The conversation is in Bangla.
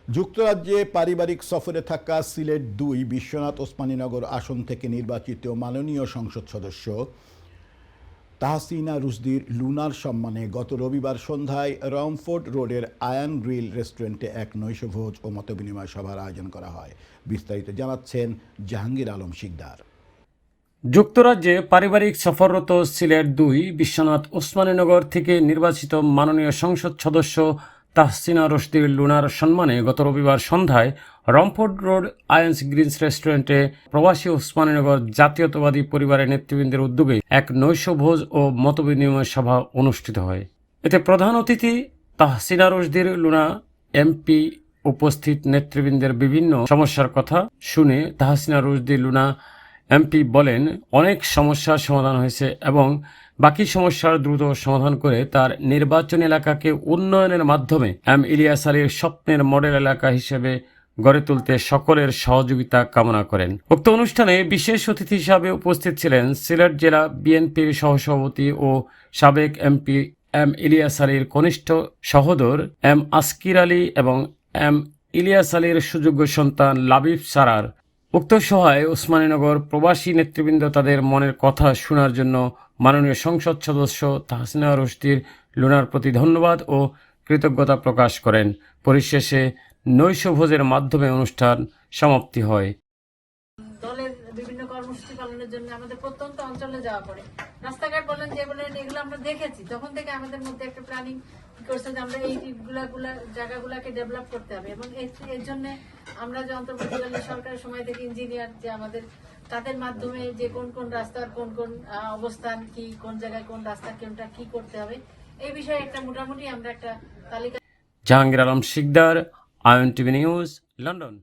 যুক্তরাজ্যে পারিবারিক সফরে থাকা সিলেট-২ বিশ্বনাথ ওসমানীনগর আসন থেকে নির্বাচিত মাননীয় সংসদ সদস্য তাহসিনা রুশদীর লুনার সম্মানে গত রবিবার সন্ধ্যায় রমফোর্ড রোডের আয়ান গ্রিল রেস্টুরেন্টে এক নৈশভোজ ও মতবিনিময় সভার আয়োজন করা হয়। বিস্তারিত জানাচ্ছেন জাহাঙ্গীর আলম শিকদার। যুক্তরাজ্যে পারিবারিক সফররত সিলেট-২ বিশ্বনাথ ওসমানীনগর থেকে নির্বাচিত মাননীয় সংসদ সদস্য তাহসিনা রুশদীর লুনার সম্মানে গত রবিবার সন্ধ্যায় রমফোর্ড রোড আয়ান্স গ্রিলস রেস্টুরেন্টে প্রবাসী ওসমানীনগর জাতীয়তাবাদী পরিবারের নেতৃবৃন্দের উদ্যোগে এক নৈশভোজ ও মতবিনিময় সভা অনুষ্ঠিত হয়। এতে প্রধান অতিথি তাহসিনা রুশদীর লুনা এমপি উপস্থিত নেতৃবৃন্দের বিভিন্ন সমস্যার কথা শুনে তাহসিনা রুশদীর লুনা এমপি বলেন, অনেক সমস্যার সমাধান হয়েছে এবং বাকি সমস্যার দ্রুত সমাধান করে তার নির্বাচনী এলাকাকে উন্নয়নের মাধ্যমে ইলিয়াস আলীর স্বপ্নের মডেল এলাকা হিসেবে গড়ে তুলতে সকলের সহযোগিতা কামনা করেন। উক্ত অনুষ্ঠানে বিশেষ অতিথি হিসাবে উপস্থিত ছিলেন সিলেট জেলা বিএনপির সহসভাপতি ও সাবেক এমপি ইলিয়াস আলীর কনিষ্ঠ সহোদর আসকির আলী এবং ইলিয়াস আলীর সুযোগ্য সন্তান লাবিব সারার। উক্ত সভায় ওসমানীনগর প্রবাসী নেতৃবৃন্দ তাদের মনের কথা শোনার জন্য মাননীয় সংসদ সদস্য তাহসিনা রুশদীর লুনার প্রতি ধন্যবাদ ও কৃতজ্ঞতা প্রকাশ করেন। পরিশেষে নৈশভোজের মাধ্যমে অনুষ্ঠান সমাপ্তি হয়। দলের বিভিন্ন কর্মসূচি পালনের জন্য আমাদের প্রত্যন্ত অঞ্চলে যাওয়া পড়ে। রাস্তাঘাট বলেন যে বলেন এগুলো আমরা দেখেছি, তখন থেকে আমাদের মধ্যে একটা প্ল্যানিং করছে যে আমরা এই জায়গাগুলাকে ডেভেলপ করতে হবে এবং এর জন্য আমরা যে অন্তর্বর্তীকালীন সরকারের সময় থেকে ইঞ্জিনিয়ার যে আমাদের তাদের মাধ্যমে যে কোন কোন রাস্তার কোন কোন অবস্থান কি, কোন জায়গায় কোন রাস্তা কোনটা কি করতে হবে এই বিষয়ে একটা মোটামুটি আমরা একটা তালিকা। জাহাঙ্গীর আলম শিকদার, আয়ন টিভি নিউজ, লন্ডন।